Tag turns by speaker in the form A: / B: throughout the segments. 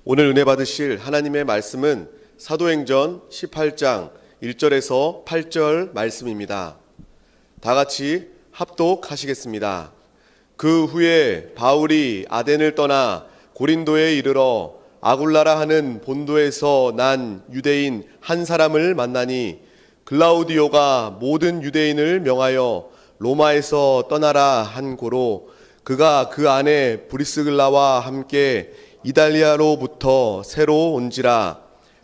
A: 오늘 은혜 받으실 하나님의 말씀은 사도행전 18장 1절에서 8절 말씀입니다. 다 같이 합독하시겠습니다. 그 후에 바울이 아덴을 떠나 고린도에 이르러 아굴라라 하는 본도에서 난 유대인 한 사람을 만나니 글라우디오가 모든 유대인을 명하여 로마에서 떠나라 한 고로 그가 그 안에 브리스글라와 함께 이달리아로부터 새로 온지라.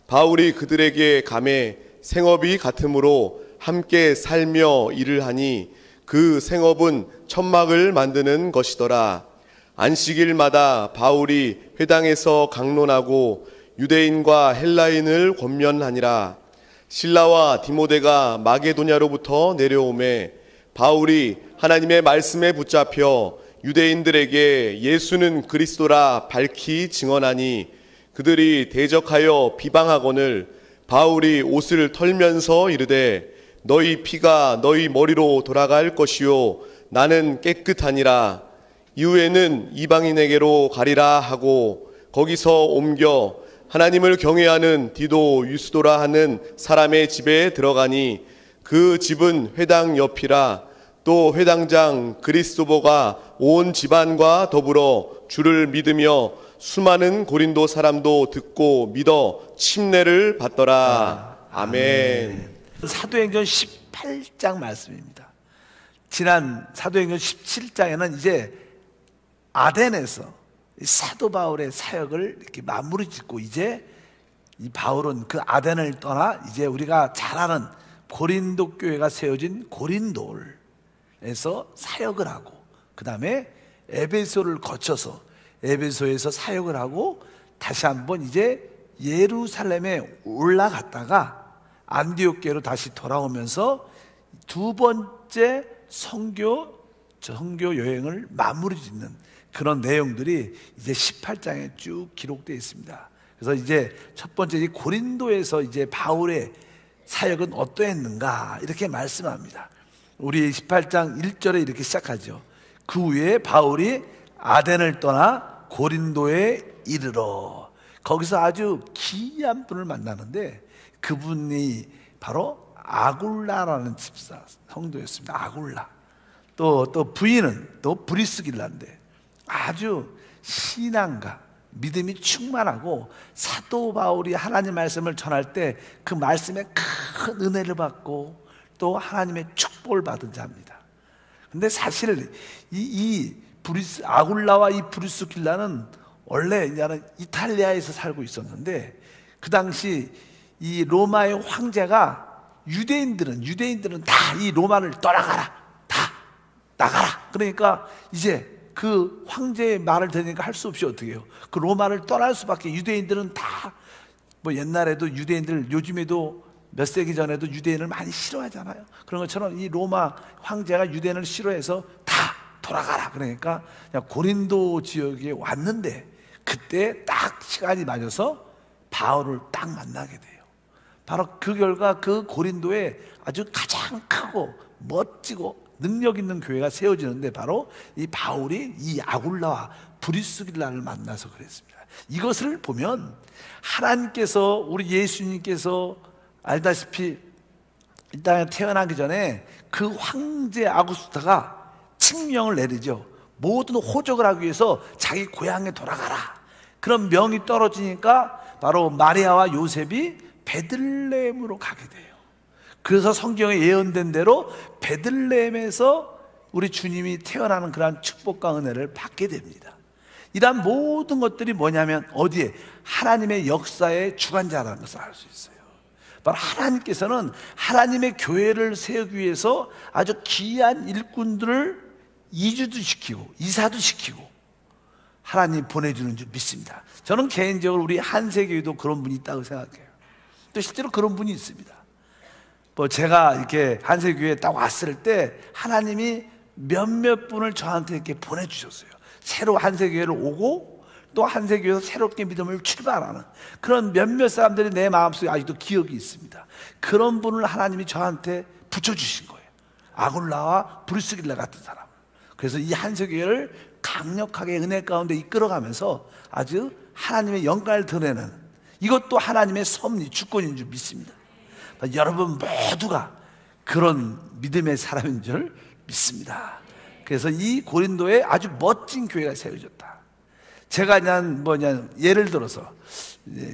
A: 바울이 그들에게 감해 생업이 같으므로 함께 살며 일을 하니 그 생업은 천막을 만드는 것이더라. 안식일마다 바울이 회당에서 강론하고 유대인과 헬라인을 권면하니라. 실라와 디모데가 마게도냐로부터 내려오매 바울이 하나님의 말씀에 붙잡혀 유대인들에게 예수는 그리스도라 밝히 증언하니 그들이 대적하여 비방하거늘 바울이 옷을 털면서 이르되 너희 피가 너희 머리로 돌아갈 것이요 나는 깨끗하니라. 이후에는 이방인에게로 가리라 하고 거기서 옮겨 하나님을 경외하는 디도 유스도라 하는 사람의 집에 들어가니 그 집은 회당 옆이라. 또 회당장 그리스도보가 온 집안과 더불어 주를 믿으며 수많은 고린도 사람도 듣고 믿어 침례를 받더라. 아멘.
B: 사도행전 18장 말씀입니다. 지난 사도행전 17장에는 이제 아덴에서 사도 바울의 사역을 이렇게 마무리 짓고 이제 이 바울은 그 아덴을 떠나 이제 우리가 잘 아는 고린도 교회가 세워진 고린도에서 사역을 하고 그 다음에 에베소를 거쳐서 에베소에서 사역을 하고 다시 한번 이제 예루살렘에 올라갔다가 안디옥교로 다시 돌아오면서 두 번째 선교 여행을 마무리 짓는 그런 내용들이 이제 18장에 쭉 기록되어 있습니다. 그래서 이제 첫 번째 이 고린도에서 이제 바울의 사역은 어떠했는가 이렇게 말씀합니다. 우리 18장 1절에 이렇게 시작하죠. 그 후에 바울이 아덴을 떠나 고린도에 이르러. 거기서 아주 기이한 분을 만나는데 그분이 바로 아굴라라는 집사 성도였습니다. 아굴라. 또 부인은 또 브리스길라인데 아주 신앙가 믿음이 충만하고 사도 바울이 하나님 말씀을 전할 때 그 말씀에 큰 은혜를 받고 또 하나님의 축복을 받은 자입니다. 근데 사실 아굴라와 이 브리스길라는 원래 이탈리아에서 살고 있었는데 그 당시 이 로마의 황제가 유대인들은 다 이 로마를 떠나가라, 다 나가라. 그러니까 이제 그 황제의 말을 들으니까 할 수 없이 어떻게 해요? 그 로마를 떠날 수밖에. 유대인들은 다 뭐 옛날에도 유대인들, 요즘에도 몇 세기 전에도 유대인을 많이 싫어하잖아요. 그런 것처럼 이 로마 황제가 유대인을 싫어해서 다 돌아가라. 그러니까 그냥 고린도 지역에 왔는데 그때 딱 시간이 맞아서 바울을 딱 만나게 돼요. 바로 그 결과 그 고린도에 아주 가장 크고 멋지고 능력 있는 교회가 세워지는데 바로 이 바울이 이 아굴라와 브리스길라를 만나서 그랬습니다. 이것을 보면 하나님께서 우리 예수님께서 알다시피 이 땅에 태어나기 전에 그 황제 아구스타가 칙령을 내리죠. 모든 호적을 하기 위해서 자기 고향에 돌아가라. 그런 명이 떨어지니까 바로 마리아와 요셉이 베들레헴으로 가게 돼요. 그래서 성경에 예언된 대로 베들레헴에서 우리 주님이 태어나는 그러한 축복과 은혜를 받게 됩니다. 이러한 모든 것들이 뭐냐면 어디에? 하나님의 역사의 주관자라는 것을 알 수 있어요. 바로 하나님께서는 하나님의 교회를 세우기 위해서 아주 귀한 일꾼들을 이주도 시키고 이사도 시키고 하나님 보내주는 줄 믿습니다. 저는 개인적으로 우리 한세교회도 그런 분이 있다고 생각해요. 또 실제로 그런 분이 있습니다. 뭐 제가 이렇게 한세교회에 딱 왔을 때 하나님이 몇몇 분을 저한테 이렇게 보내주셨어요. 새로 한세교회를 오고 또 한세교회에서 새롭게 믿음을 출발하는 그런 몇몇 사람들이 내 마음속에 아직도 기억이 있습니다. 그런 분을 하나님이 저한테 붙여주신 거예요. 아굴라와 브리스길라 같은 사람. 그래서 이 한세교회를 강력하게 은혜 가운데 이끌어가면서 아주 하나님의 영광을 드러내는, 이것도 하나님의 섭리, 주권인 줄 믿습니다. 여러분 모두가 그런 믿음의 사람인 줄 믿습니다. 그래서 이 고린도에 아주 멋진 교회가 세워졌다. 제가 예를 들어서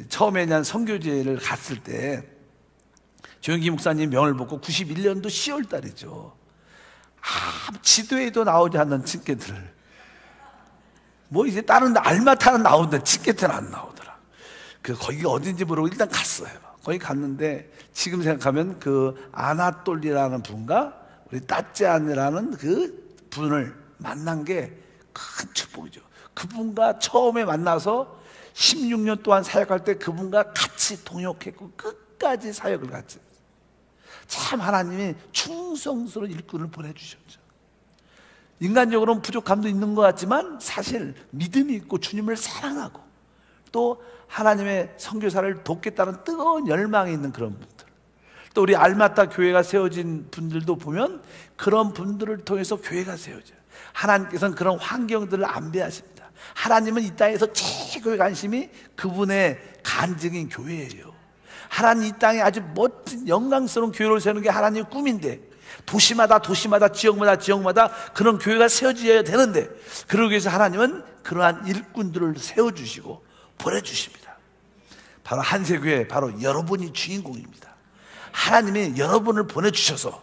B: 처음에 선교제를 갔을 때 조영기 목사님 명을 받고 91년도 10월 달이죠. 지도에도 나오지 않는 칙계들을 이제 다른 알마타는 나오는데 칙계트는 안 나오더라. 거기가 어딘지 모르고 일단 갔어요. 거기 갔는데 지금 생각하면 그 아나톨리라는 분과 우리 따찌안이라는 그 분을 만난 게 큰 축복이죠. 그분과 처음에 만나서 16년 동안 사역할 때 그분과 같이 동역했고 끝까지 사역을 같이 했어요. 참 하나님이 충성스러운 일꾼을 보내주셨죠. 인간적으로는 부족함도 있는 것 같지만 사실 믿음이 있고 주님을 사랑하고 또 하나님의 선교사를 돕겠다는 뜨거운 열망이 있는 그런 분들, 또 우리 알마타 교회가 세워진 분들도 보면 그런 분들을 통해서 교회가 세워져요. 하나님께서는 그런 환경들을 안배하십니다. 하나님은 이 땅에서 최고의 관심이 그분의 간증인 교회예요. 하나님 이 땅에 아주 멋진 영광스러운 교회를 세우는 게 하나님의 꿈인데, 도시마다 지역마다 그런 교회가 세워져야 되는데, 그러기 위해서 하나님은 그러한 일꾼들을 세워주시고 보내주십니다. 바로 한세교회, 바로 여러분이 주인공입니다. 하나님이 여러분을 보내주셔서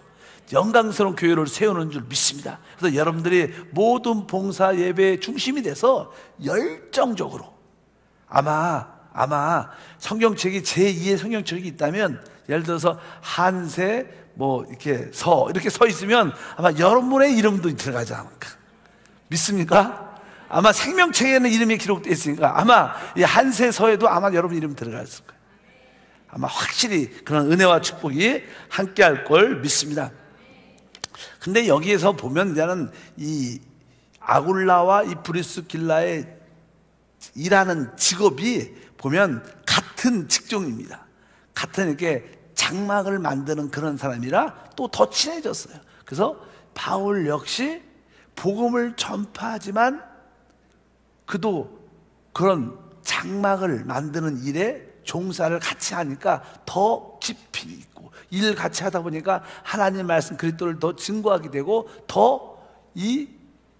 B: 영광스러운 교회를 세우는 줄 믿습니다. 그래서 여러분들이 모든 봉사 예배의 중심이 돼서 열정적으로, 아마 성경책이 제2의 성경책이 있다면, 예를 들어서 한세 이렇게 서 있으면 아마 여러분의 이름도 들어가지 않을까 믿습니까? 아마 생명책에는 이름이 기록되어 있으니까 아마 이 한세서에도 아마 여러분 이름 들어갔을 거예요. 아마 확실히 그런 은혜와 축복이 함께할 걸 믿습니다. 근데 여기에서 보면 이제는 이 아굴라와 이 브리스길라의 일하는 직업이 보면 같은 직종입니다. 같은 이렇게 장막을 만드는 그런 사람이라 또 더 친해졌어요. 그래서 바울 역시 복음을 전파하지만 그도 그런 장막을 만드는 일에 종사를 같이 하니까 더 깊이 있고, 일 같이 하다 보니까 하나님 말씀 그리스도를 더 증거하게 되고, 더 이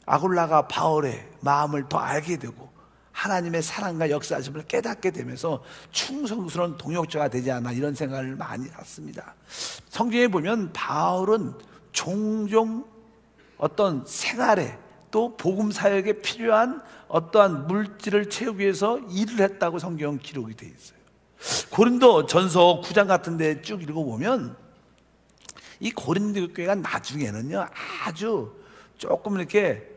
B: 아굴라가 바울의 마음을 더 알게 되고 하나님의 사랑과 역사하심을 깨닫게 되면서 충성스러운 동역자가 되지 않나, 이런 생각을 많이 했습니다. 성경에 보면 바울은 종종 어떤 생활에 또 복음 사역에 필요한 어떠한 물질을 채우기 위해서 일을 했다고 성경 기록이 되어 있어요. 고린도 전서 9장 같은 데 쭉 읽어보면 이 고린도 교회가 나중에는요 아주 조금 이렇게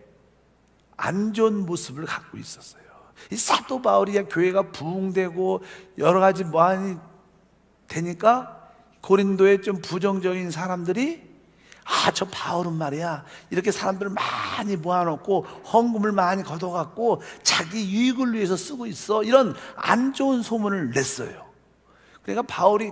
B: 안 좋은 모습을 갖고 있었어요. 이 사도 바울이 교회가 부흥되고 여러 가지 뭐하니 되니까 고린도에 좀 부정적인 사람들이 저 바울은 말이야 이렇게 사람들을 많이 모아놓고 헌금을 많이 걷어갖고 자기 유익을 위해서 쓰고 있어, 이런 안 좋은 소문을 냈어요. 그러니까 바울이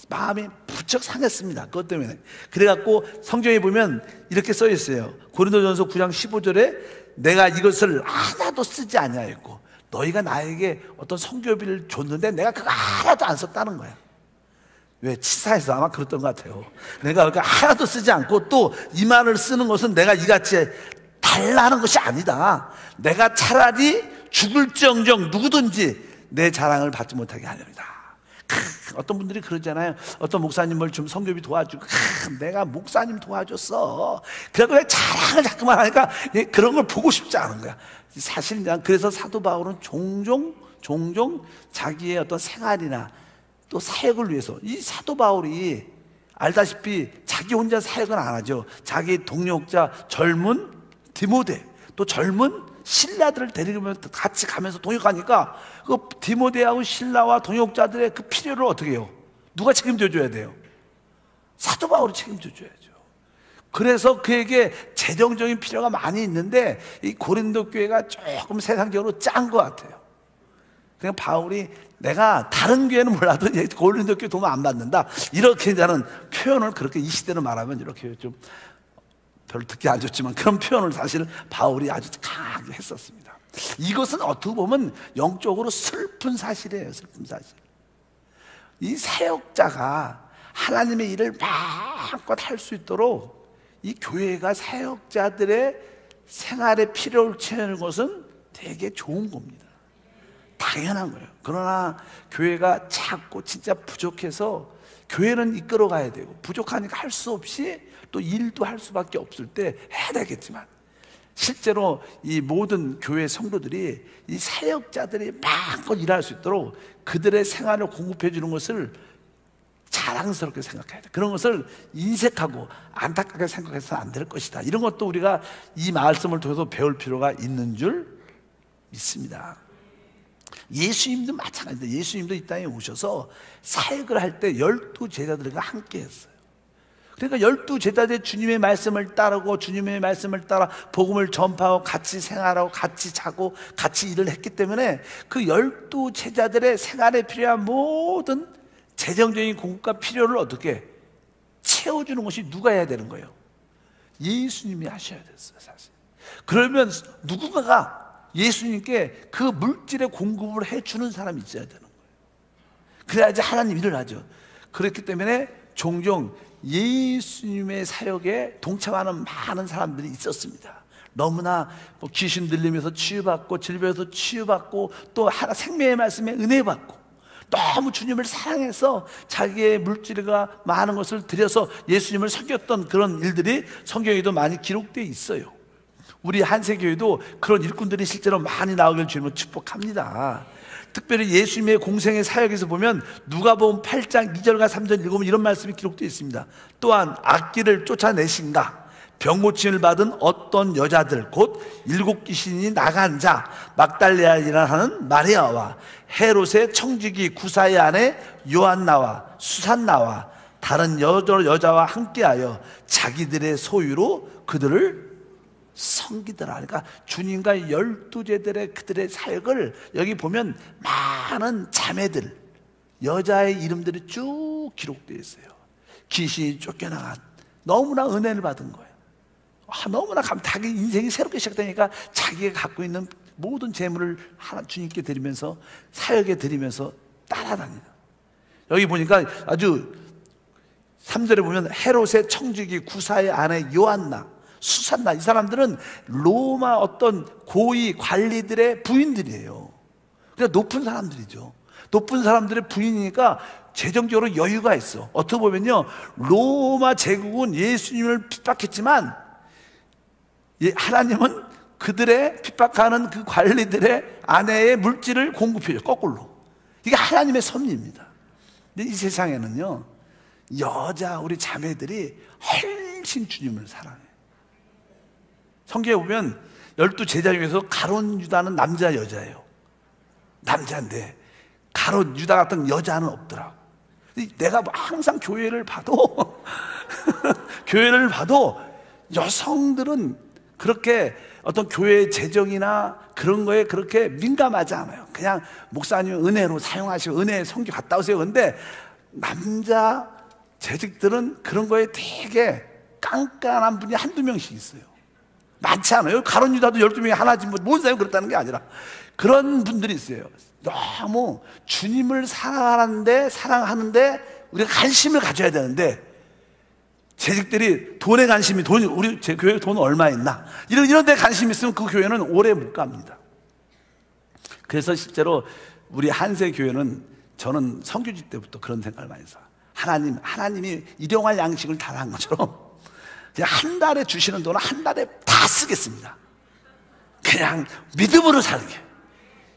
B: 마음이 부쩍 상했습니다. 그것 때문에. 그래갖고 성경에 보면 이렇게 써 있어요. 고린도전서 9장 15절에 내가 이것을 하나도 쓰지 아니하였고 너희가 나에게 어떤 선교비를 줬는데 내가 그거 하나도 안 썼다는 거야. 왜? 치사해서 아마 그랬던 것 같아요. 내가 그러니까 하나도 쓰지 않고 또 이 말을 쓰는 것은 내가 이같이 달라는 것이 아니다. 내가 차라리 죽을지언정 누구든지 내 자랑을 받지 못하게 하렵니다. 어떤 분들이 그러잖아요. 어떤 목사님을 좀 선교비 도와주고 내가 목사님 도와줬어. 그래도 자랑을 자꾸만 하니까 그런 걸 보고 싶지 않은 거야. 사실 그래서 사도 바울은 종종 자기의 어떤 생활이나 또 사역을 위해서, 이 사도 바울이 알다시피 자기 혼자 사역은 안 하죠. 자기 동역자 젊은 디모데 또 젊은 신라들을 데리고 같이 가면서 동역하니까 그 디모데하고 신라와 동역자들의 그 필요를 어떻게 해요? 누가 책임져 줘야 돼요? 사도 바울이 책임져 줘야죠. 그래서 그에게 재정적인 필요가 많이 있는데 이 고린도 교회가 조금 세상적으로 짠 것 같아요. 그냥 바울이 내가 다른 교회는 몰라도 고린도 교회 도움 안 받는다, 이렇게 하는 표현을 그렇게 이 시대로 말하면 이렇게 좀 별로 듣기 안 좋지만 그런 표현을 사실 바울이 아주 강하게 했었습니다. 이것은 어떻게 보면 영적으로 슬픈 사실이에요. 슬픈 사실. 이 사역자가 하나님의 일을 마음껏 할 수 있도록 이 교회가 사역자들의 생활의 필요를 채우는 것은 되게 좋은 겁니다. 당연한 거예요. 그러나 교회가 작고 진짜 부족해서 교회는 이끌어 가야 되고 부족하니까 할 수 없이 또 일도 할 수밖에 없을 때 해야 되겠지만, 실제로 이 모든 교회 성도들이 이 사역자들이 마음껏 일할 수 있도록 그들의 생활을 공급해 주는 것을 자랑스럽게 생각해야 돼. 그런 것을 인색하고 안타깝게 생각해서는 안 될 것이다. 이런 것도 우리가 이 말씀을 통해서 배울 필요가 있는 줄 믿습니다. 예수님도 마찬가지입니다. 예수님도 이 땅에 오셔서 사역을 할 때 12제자들과 함께 했어요. 그러니까 12제자들이 주님의 말씀을 따르고 주님의 말씀을 따라 복음을 전파하고 같이 생활하고 같이 자고 같이 일을 했기 때문에 그 12제자들의 생활에 필요한 모든 재정적인 공급과 필요를 어떻게 채워주는 것이 누가 해야 되는 거예요? 예수님이 하셔야 됐어요, 사실. 그러면 누군가가 예수님께 그 물질의 공급을 해주는 사람이 있어야 되는 거예요. 그래야지 하나님 일을 하죠. 그렇기 때문에 종종 예수님의 사역에 동참하는 많은 사람들이 있었습니다. 너무나 귀신 들리면서 치유받고 질병에서 치유받고 또 생명의 말씀에 은혜 받고 너무 주님을 사랑해서 자기의 물질과 많은 것을 들여서 예수님을 섬겼던 그런 일들이 성경에도 많이 기록되어 있어요. 우리 한세교회도 그런 일꾼들이 실제로 많이 나오길 주님은 축복합니다. 특별히 예수님의 공생의 사역에서 보면 누가복음 8장 2절과 3절 읽으면 이런 말씀이 기록되어 있습니다. 또한 악기를 쫓아내신가 병 고침을 받은 어떤 여자들 곧 7귀신이 나간 자 막달레아이라 하는 마리아와 헤롯의 청지기 구사의 아내 요한나와 수산나와 다른 여자와 함께하여 자기들의 소유로 그들을 섬기더라. 그러니까 주님과 12제들의 그들의 사역을 여기 보면 많은 자매들, 여자의 이름들이 쭉 기록되어 있어요. 귀신이 쫓겨나간, 너무나 은혜를 받은 거예요. 너무나 자기 인생이 새롭게 시작되니까 자기가 갖고 있는 모든 재물을 하나 주님께 드리면서 사역에 드리면서 따라다니다. 여기 보니까 아주 3절에 보면 헤롯의 청지기 구사의 아내 요한나, 수산나, 이 사람들은 로마 어떤 고위 관리들의 부인들이에요. 그러니까 높은 사람들이죠. 높은 사람들의 부인이니까 재정적으로 여유가 있어. 어떻게 보면요, 로마 제국은 예수님을 핍박했지만 하나님은 그들의 핍박하는 그 관리들의 아내의 물질을 공급해요. 거꾸로. 이게 하나님의 섭리입니다. 근데 이 세상에는요, 여자 우리 자매들이 훨씬 주님을 사랑해요. 성경에 보면 12제자 중에서 가룟 유다는 남자 여자예요. 남자인데 가룟 유다 같은 여자는 없더라고. 내가 항상 교회를 봐도 교회를 봐도 여성들은 그렇게 어떤 교회의 재정이나 그런 거에 그렇게 민감하지 않아요. 그냥 목사님 은혜로 사용하시고 은혜 성교 갔다 오세요. 근데 남자 재직들은 그런 거에 되게 깐깐한 분이 한두 명씩 있어요. 많지 않아요. 가룟 유다도 12명이 하나지 뭔 사람 그렇다는 게 아니라 그런 분들이 있어요. 너무 주님을 사랑하는데 우리가 관심을 가져야 되는데 재직들이 돈에 관심이 우리 제 교회 돈 얼마 있나 이런 데 관심이 있으면 그 교회는 오래 못 갑니다. 그래서 실제로 우리 한세 교회는 저는 선교지 때부터 그런 생각을 많이 했어요. 하나님이 일용할 양식을 달한 것처럼 그냥 한 달에 주시는 돈은 한 달에 다 쓰겠습니다. 그냥 믿음으로 살게.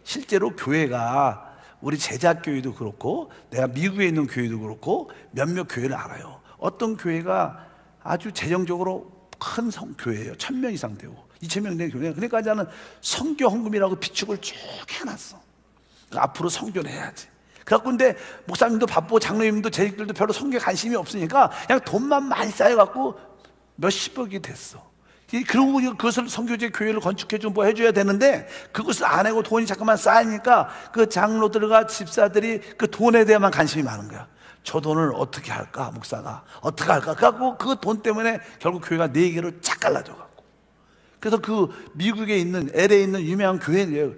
B: 실제로 교회가 우리 제자교회도 그렇고 내가 미국에 있는 교회도 그렇고 몇몇 교회를 알아요. 어떤 교회가 아주 재정적으로 큰 교회예요. 1000명 이상 되고 2000명 된 교회예요. 그러니까 이제는 선교 헌금이라고 비축을 쭉 해놨어. 그러니까 앞으로 선교를 해야지. 그래갖고 근데 목사님도 바쁘고 장로님도 재직들도 별로 선교에 관심이 없으니까 그냥 돈만 많이 쌓여갖고 몇십억이 됐어. 그러고 그것을 선교제 교회를 건축해주고 뭐 해줘야 되는데 그것을 안 하고 돈이 자꾸만 쌓이니까 그 장로들과 집사들이 그 돈에 대해만 관심이 많은 거야. 저 돈을 어떻게 할까, 목사가 어떻게 할까. 그래갖고 그 돈 때문에 결국 교회가 4개로 쫙 갈라져갖고, 그래서 그 미국에 있는 LA에 있는 유명한 교회예요.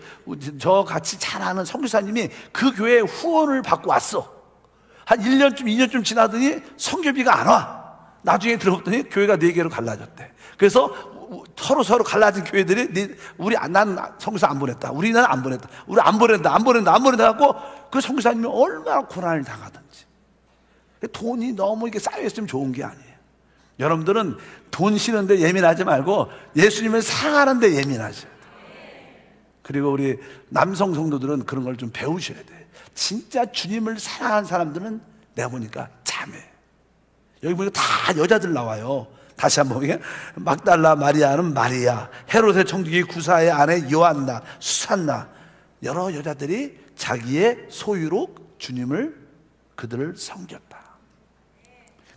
B: 저 같이 잘 아는 선교사님이 그 교회에 후원을 받고 왔어. 한 1년쯤 2년쯤 지나더니 선교비가 안 와. 나중에 들어봤더니 교회가 4개로 갈라졌대. 그래서 서로 갈라진 교회들이 나는 선교사 안 보냈다, 우리는 안 보냈다, 우리 안 보낸다 하고 그 선교사님이 얼마나 고난을 당하든지. 돈이 너무 이렇게 쌓여있으면 좋은 게 아니에요. 여러분들은 돈 쓰는데 예민하지 말고 예수님을 사랑하는 데 예민하셔야 돼요. 그리고 우리 남성 성도들은 그런 걸 좀 배우셔야 돼요. 진짜 주님을 사랑하는 사람들은 내가 보니까 참해. 여기 보니까 다 여자들 나와요. 다시 한번 보게. 막달라 마리아는 마리아, 헤롯의 청지기 구사의 아내 요한나, 수산나, 여러 여자들이 자기의 소유로 그들을 섬겼다.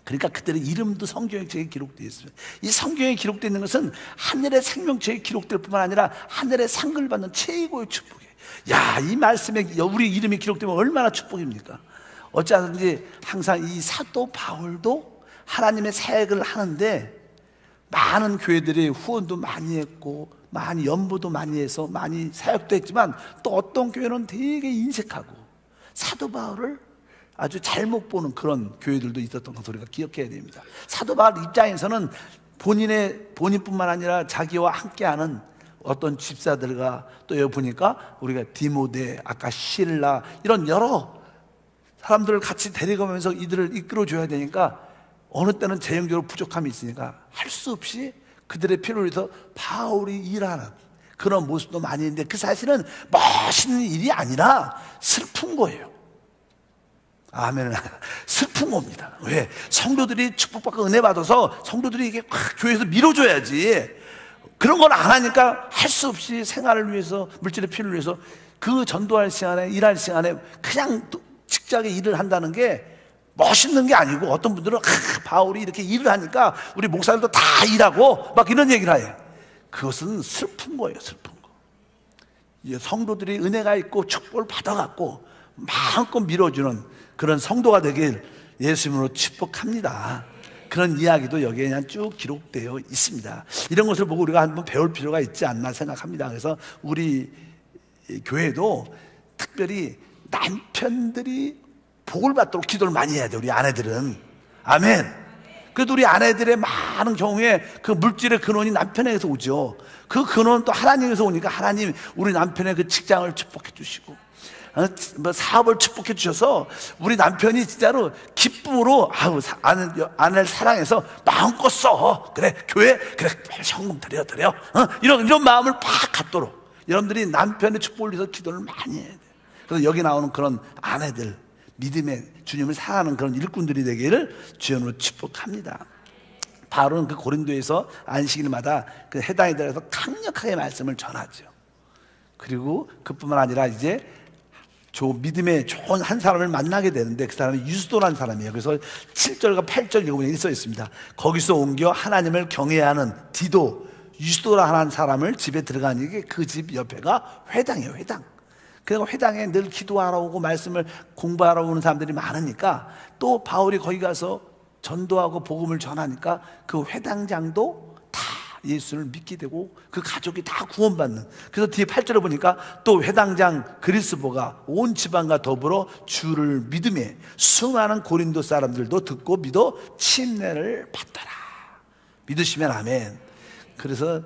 B: 그러니까 그들의 이름도 성경책에 기록되어 있습니다. 이 성경에 기록되어 있는 것은 하늘의 생명책에 기록될 뿐만 아니라 하늘의 상을 받는 최고의 축복이에요. 야, 이 말씀에 우리 이름이 기록되면 얼마나 축복입니까? 어찌하든지 항상 이 사도 바울도 하나님의 사역을 하는데 많은 교회들이 후원도 많이 했고 많이 연보도 많이 해서 많이 사역도 했지만, 또 어떤 교회는 되게 인색하고 사도 바울을 아주 잘못 보는 그런 교회들도 있었던 것을 우리가 기억해야 됩니다. 사도 바울 입장에서는 본인뿐만 아니라 자기와 함께하는 어떤 집사들과, 또 여기 보니까 우리가 디모데, 아까 실라, 이런 여러 사람들을 같이 데려가면서 이들을 이끌어줘야 되니까 어느 때는 재정적으로 부족함이 있으니까 할 수 없이 그들의 필요를 위해서 바울이 일하는 그런 모습도 많이 있는데, 그 사실은 멋있는 일이 아니라 슬픈 거예요. 아멘. 슬픈 겁니다. 왜? 성도들이 축복받고 은혜 받아서 성도들이 이게 교회에서 밀어줘야지. 그런 걸 안 하니까 할 수 없이 생활을 위해서, 물질의 필요를 위해서 그 전도할 시간에, 일할 시간에 그냥 직장에 일을 한다는 게 멋있는 게 아니고, 어떤 분들은 바울이 이렇게 일을 하니까 우리 목사들도 다 일하고 막 이런 얘기를 해요. 그것은 슬픈 거예요. 슬픈 거. 성도들이 은혜가 있고 축복을 받아갖고 마음껏 밀어주는 그런 성도가 되길 예수님으로 축복합니다. 그런 이야기도 여기에 그냥 쭉 기록되어 있습니다. 이런 것을 보고 우리가 한번 배울 필요가 있지 않나 생각합니다. 그래서 우리 교회도 특별히 남편들이 복을 받도록 기도를 많이 해야 돼요. 우리 아내들은. 아멘. 그래도 우리 아내들의 많은 경우에 그 물질의 근원이 남편에게서 오죠. 그 근원은 또 하나님에서 오니까 하나님 우리 남편의 그 직장을 축복해 주시고 사업을 축복해 주셔서 우리 남편이 진짜로 기쁨으로 아내를 사랑해서 마음껏 써. 그래, 교회 그래, 현금 드려. 이런 마음을 팍 갖도록 여러분들이 남편의 축복을 위해서 기도를 많이 해야 돼요. 그래서 여기 나오는 그런 아내들, 믿음의 주님을 사랑하는 그런 일꾼들이 되기를 주연으로 축복합니다. 바울은 그 고린도에서 안식일마다 그 해당에 대해서 강력하게 말씀을 전하죠. 그리고 그뿐만 아니라 이제 믿음의 좋은 한 사람을 만나게 되는데, 그 사람이 유스도라는 사람이에요. 그래서 7절과 8절 읽어보면 써 있습니다. 거기서 옮겨 하나님을 경외하는 디도, 유스도라는 사람을 집에 들어가니 그 집 옆에가 회당이에요. 회당. 그리고 회당에 늘 기도하러 오고 말씀을 공부하러 오는 사람들이 많으니까, 또 바울이 거기 가서 전도하고 복음을 전하니까 그 회당장도 다 예수를 믿게 되고 그 가족이 다 구원받는. 그래서 뒤에 8절에 보니까 또 회당장 그리스보가 온 지방과 더불어 주를 믿음에 수많은 고린도 사람들도 듣고 믿어 침례를 받더라. 믿으시면 아멘. 그래서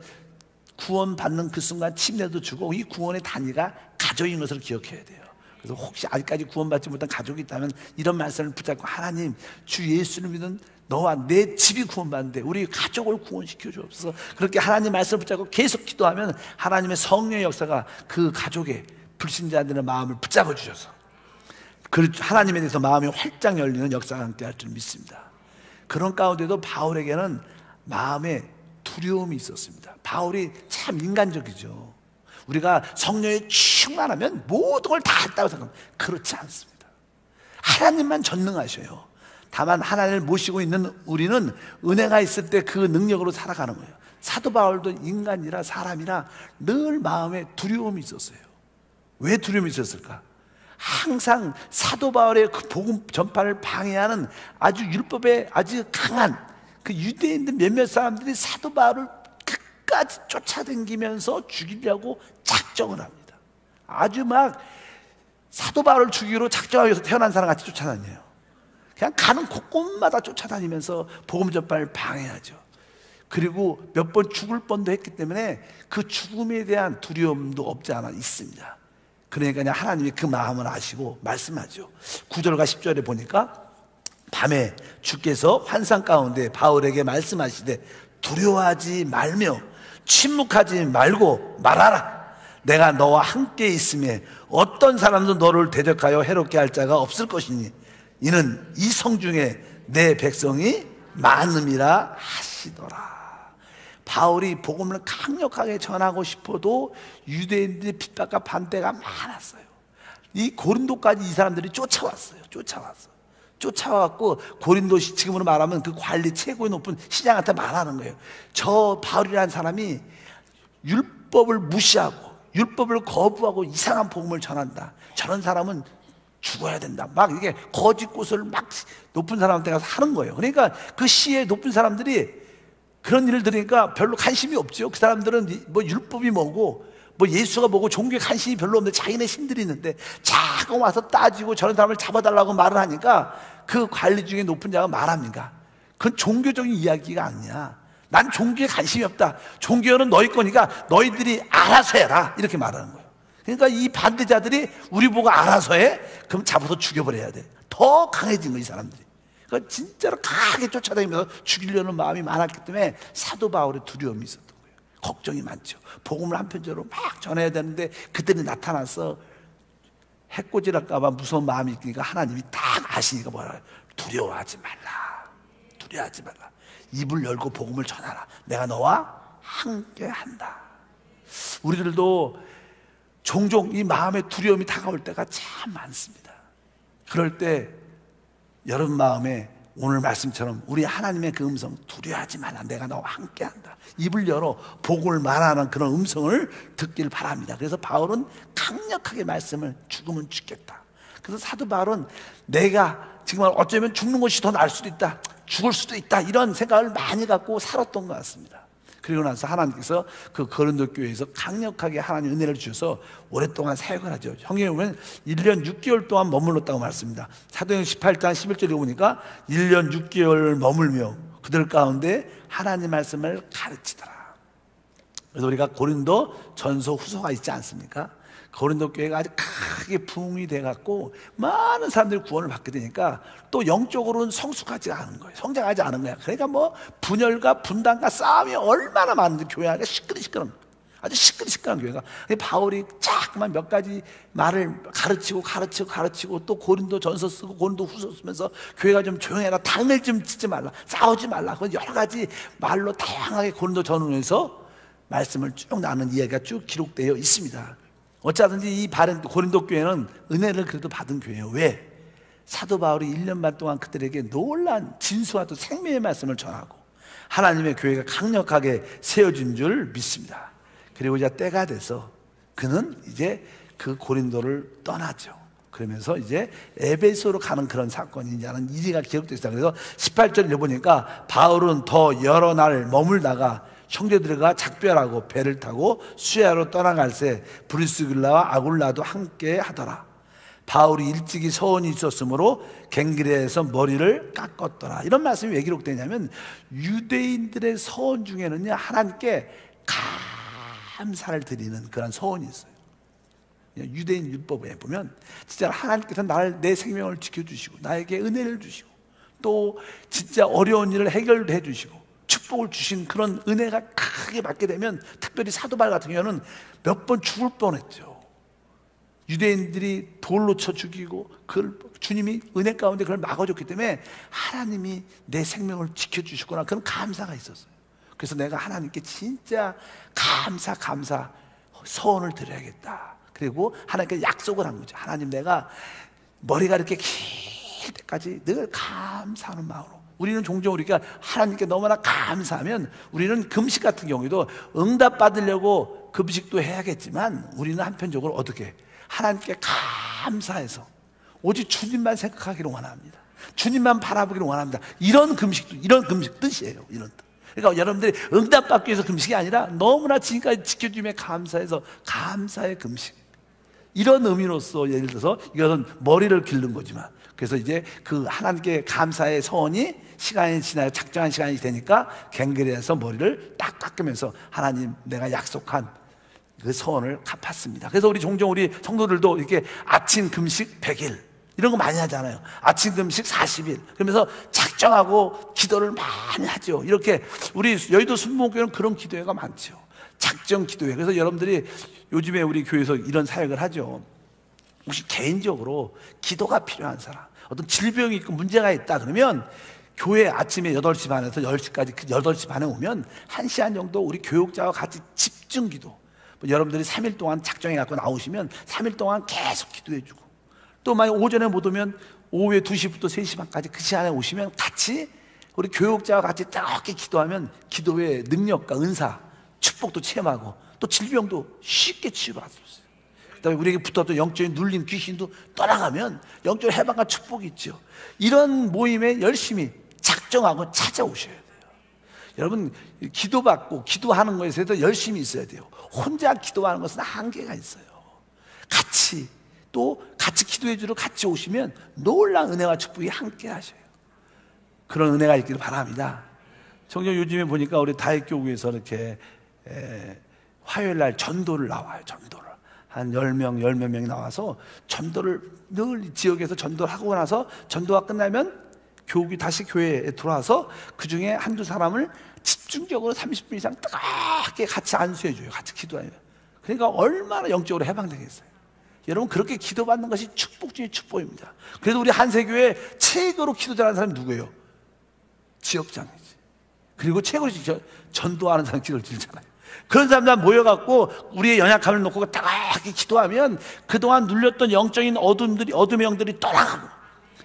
B: 구원받는 그 순간 침례도 주고, 이 구원의 단위가 가족인 것을 기억해야 돼요. 그래서 혹시 아직까지 구원받지 못한 가족이 있다면 이런 말씀을 붙잡고, 하나님 주 예수를 믿는 너와 내 집이 구원받는데 우리 가족을 구원시켜 주옵소서. 그렇게 하나님 말씀을 붙잡고 계속 기도하면 하나님의 성령의 역사가 그 가족의 불신자들의 마음을 붙잡아 주셔서 하나님에 대해서 마음이 활짝 열리는 역사가 함께 할 줄 믿습니다. 그런 가운데도 바울에게는 마음에 두려움이 있었습니다. 바울이 참 인간적이죠. 우리가 성령에 충만하면 모든 걸 다 했다고 생각합니다. 그렇지 않습니다. 하나님만 전능하셔요. 다만 하나님을 모시고 있는 우리는 은혜가 있을 때 그 능력으로 살아가는 거예요. 사도 바울도 인간이라 사람이라 늘 마음에 두려움이 있었어요. 왜 두려움이 있었을까? 항상 사도 바울의 그 복음 전파를 방해하는 아주 율법에 아주 강한 그 유대인들 몇몇 사람들이 사도 바울을 끝까지 쫓아다니면서 죽이려고 작정을 합니다. 아주 막 사도 바울을 죽이기로 작정하기 위해서 태어난 사람 같이 쫓아다녀요. 그냥 가는 곳곳마다 쫓아다니면서 복음 전파를 방해하죠. 그리고 몇 번 죽을 뻔도 했기 때문에 그 죽음에 대한 두려움도 없지 않아 있습니다. 그러니까 그냥 하나님이 그 마음을 아시고 말씀하죠. 9절과 10절에 보니까 밤에 주께서 환상 가운데 바울에게 말씀하시되 두려워하지 말며 침묵하지 말고 말하라. 내가 너와 함께 있음에 어떤 사람도 너를 대적하여 해롭게 할 자가 없을 것이니 이는 이 성중에 내 백성이 많음이라 하시더라. 바울이 복음을 강력하게 전하고 싶어도 유대인들의 핍박과 반대가 많았어요. 이 고린도까지 이 사람들이 쫓아왔고 고린도시 지금으로 말하면 그 관리 최고의 높은 시장한테 말하는 거예요. 저 바울이라는 사람이 율법을 무시하고 율법을 거부하고 이상한 복음을 전한다. 저런 사람은 죽어야 된다. 막 이게 거짓 고소를 막 높은 사람한테 가서 하는 거예요. 그러니까 그 시의 높은 사람들이 그런 일을 들으니까 별로 관심이 없죠. 그 사람들은 뭐 율법이 뭐고 뭐 예수가 뭐고 종교에 관심이 별로 없는데 자기네 신들이 있는데 자꾸 와서 따지고 저런 사람을 잡아달라고 말을 하니까 그 관리 중에 높은 자가 말합니까? 그건 종교적인 이야기가 아니야. 난 종교에 관심이 없다. 종교는 너희 거니까 너희들이 알아서 해라. 이렇게 말하는 거예요. 그러니까 이 반대자들이 우리 보고 알아서 해? 그럼 잡아서 죽여버려야 돼. 더 강해진 거예요, 이 사람들이. 그러니까 진짜로 강하게 쫓아다니면서 죽이려는 마음이 많았기 때문에 사도 바울의 두려움이 있었던 거예요. 걱정이 많죠. 복음을 한편적으로 막 전해야 되는데 그들이 나타나서 해코지랄까봐 무서운 마음이 있으니까 하나님이 딱 아시니까 뭐라 두려워하지 말라. 두려워하지 말라. 입을 열고 복음을 전하라. 내가 너와 함께 한다. 우리들도 종종 이 마음의 두려움이 다가올 때가 참 많습니다. 그럴 때 여러분 마음에 오늘 말씀처럼 우리 하나님의 그 음성 두려워하지 말라. 내가 너와 함께한다. 입을 열어 복음을 말하는 그런 음성을 듣길 바랍니다. 그래서 바울은 강력하게 말씀을 죽으면 죽겠다. 그래서 사도 바울은 내가 정말 어쩌면 죽는 것이 더 나을 수도 있다. 죽을 수도 있다. 이런 생각을 많이 갖고 살았던 것 같습니다. 그리고 나서 하나님께서 그 고린도 교회에서 강력하게 하나님 은혜를 주셔서 오랫동안 사역을 하죠. 성경에 보면 1년 6개월 동안 머물렀다고 말씀입니다. 사도행 18장 11절에 보니까 1년 6개월 머물며 그들 가운데 하나님 말씀을 가르치더라. 그래서 우리가 고린도 전서 후서가 있지 않습니까? 고린도 교회가 아주 크게 부흥이 돼갖고 많은 사람들이 구원을 받게 되니까 또 영적으로는 성숙하지 않은 거예요. 성장하지 않은 거야. 그러니까 뭐 분열과 분단과 싸움이 얼마나 많은지 교회가 시끄러운 아주 시끄러운 교회가. 바울이 자꾸만 몇 가지 말을 가르치고 또 고린도 전서 쓰고 고린도 후서 쓰면서 교회가 좀 조용해라. 당을 좀 짓지 말라. 싸우지 말라. 그런 여러 가지 말로 다양하게 고린도 전후에서 말씀을 쭉 나누는 이야기가 쭉 기록되어 있습니다. 어쩌든지 이 고린도 교회는 은혜를 그래도 받은 교회예요. 왜? 사도 바울이 1년 반 동안 그들에게 놀란 진수와 또 생명의 말씀을 전하고 하나님의 교회가 강력하게 세워진 줄 믿습니다. 그리고 이제 때가 돼서 그는 이제 그 고린도를 떠나죠. 그러면서 이제 에베소로 가는 그런 사건이 이제는 일이가 기록되어 있어요. 그래서 18절에 보니까 바울은 더 여러 날 머물다가 형제들과 작별하고 배를 타고 수야로 떠나갈새 브리스길라와 아굴라도 함께 하더라. 바울이 일찍이 서원이 있었으므로 갱기레에서 머리를 깎았더라. 이런 말씀이 왜 기록되냐면 유대인들의 서원 중에는요 하나님께 감사를 드리는 그런 서원이 있어요. 유대인 율법에 보면 진짜 하나님께서 내 생명을 지켜주시고 나에게 은혜를 주시고 또 진짜 어려운 일을 해결해 주시고 축복을 주신 그런 은혜가 크게 받게 되면 특별히 사도 바울 같은 경우는 몇 번 죽을 뻔했죠. 유대인들이 돌로 쳐 죽이고 그걸 주님이 은혜 가운데 그걸 막아줬기 때문에 하나님이 내 생명을 지켜주시구나 그런 감사가 있었어요. 그래서 내가 하나님께 진짜 감사 서원을 드려야겠다. 그리고 하나님께 약속을 한 거죠. 하나님 내가 머리가 이렇게 길 때까지 늘 감사하는 마음으로. 우리는 종종 우리가 하나님께 너무나 감사하면 우리는 금식 같은 경우에도 응답 받으려고 금식도 해야겠지만 우리는 한편적으로 어떻게 하나님께 감사해서 오직 주님만 생각하기를 원합니다. 주님만 바라보기를 원합니다. 이런 금식 뜻이에요. 이런 뜻. 그러니까 여러분들이 응답받기 위해서 금식이 아니라 너무나 지금까지 지켜주심에 감사해서 감사의 금식, 이런 의미로서 예를 들어서 이것은 머리를 기르는 거지만, 그래서 이제 그 하나님께 감사의 서원이 시간이 지나요. 작정한 시간이 되니까 갱그레에서 머리를 딱 깎으면서 하나님, 내가 약속한 그 서원을 갚았습니다. 그래서 우리 종종 우리 성도들도 이렇게 아침 금식 100일 이런 거 많이 하잖아요. 아침 금식 40일 그러면서 작정하고 기도를 많이 하죠. 이렇게 우리 여의도 순복음교회는 그런 기도회가 많죠. 작정 기도회. 그래서 여러분들이 요즘에 우리 교회에서 이런 사역을 하죠. 혹시 개인적으로 기도가 필요한 사람, 어떤 질병이 있고 문제가 있다 그러면 교회 아침에 8시 반에서 10시까지, 그 8시 반에 오면 1시간 정도 우리 교육자와 같이 집중 기도, 여러분들이 3일 동안 작정해 갖고 나오시면 3일 동안 계속 기도해 주고, 또 만약 오전에 못 오면 오후에 2시부터 3시 반까지 그 시간에 오시면 같이 우리 교육자와 같이 뜨겁게 기도하면 기도의 능력과 은사, 축복도 체험하고 또 질병도 쉽게 치유받을 수 있어요. 그다음에 우리에게 붙었던 영적인 눌림, 귀신도 떠나가면 영적 해방과 축복이 있죠. 이런 모임에 열심히 작정하고 찾아오셔야 돼요. 여러분, 기도받고 기도하는 것에도 열심히 있어야 돼요. 혼자 기도하는 것은 한계가 있어요. 같이 기도해 주러 같이 오시면 놀라운 은혜와 축복이 함께 하셔요. 그런 은혜가 있기를 바랍니다. 종종 요즘에 보니까 우리 다윗교구에서 이렇게 화요일 날 전도를 나와요. 전도를 한 10명, 10몇 명이 나와서 전도를 늘 지역에서 전도를 하고 나서 전도가 끝나면 교육이 다시 교회에 들어와서 그 중에 한두 사람을 집중적으로 30분 이상 뜨겁게 같이 안수해줘요. 같이 기도해요. 그러니까 얼마나 영적으로 해방되겠어요. 여러분, 그렇게 기도받는 것이 축복 중에 축복입니다. 그래도 우리 한세교회 최고로 기도 잘하는 사람이 누구예요? 지역장이지. 그리고 최고로 전도하는 사람이 기도를 드리잖아요. 그런 사람들 모여갖고 우리의 연약함을 놓고 따갑게 기도하면 그동안 눌렸던 영적인 어둠의 영들이 떠나가고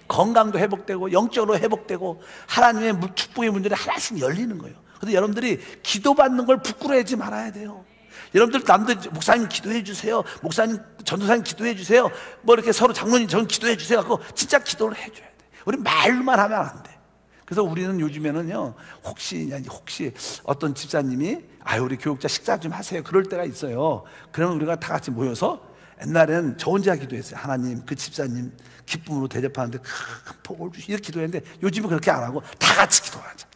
B: 건강도 회복되고 영적으로 회복되고 하나님의 축복의 문들이 하나씩 열리는 거예요. 그래서 여러분들이 기도받는 걸 부끄러워하지 말아야 돼요. 여러분들 남들 목사님 기도해 주세요, 목사님 전도사님 기도해 주세요, 뭐 이렇게 서로 장로님 전 기도해 주세요 하고 진짜 기도를 해줘야 돼. 우리 말만 하면 안 돼. 그래서 우리는 요즘에는요, 혹시 어떤 집사님이 우리 교육자 식사 좀 하세요, 그럴 때가 있어요. 그러면 우리가 다 같이 모여서, 옛날에는 저 혼자 기도했어요. 하나님, 그 집사님 기쁨으로 대접하는데 큰 복을 주시, 이렇게 기도했는데 요즘은 그렇게 안 하고 다 같이 기도하자.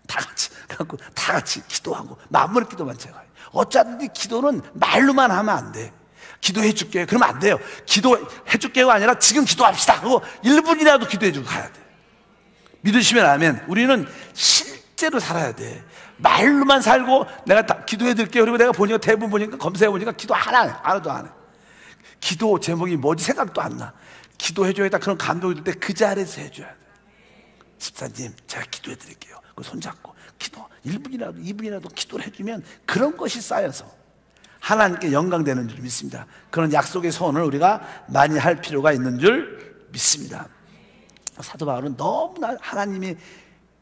B: 다 같이 기도하고 마무리 기도만 제가 해요. 어차피 기도는 말로만 하면 안 돼. 기도해 줄게 그러면 안 돼요. 기도해 줄게가 아니라 지금 기도합시다 하고 1분이라도 기도해 주고 가야 돼. 믿으시면 아멘. 우리는 실제로 살아야 돼. 말로만 살고 내가 다 기도해 드릴게요. 그리고 내가 보니까 대부분 보니까 검사해 보니까 기도 하나도 안 해. 기도 제목이 뭐지 생각도 안 나. 기도해 줘야겠다 그런 감동이 들 때 그 자리에서 해줘야 돼. 집사님, 제가 기도해 드릴게요. 그 손잡고 기도 1분이라도 2분이라도 기도를 해주면 그런 것이 쌓여서 하나님께 영광되는 줄 믿습니다. 그런 약속의 소원을 우리가 많이 할 필요가 있는 줄 믿습니다. 사도 바울은 너무나 하나님이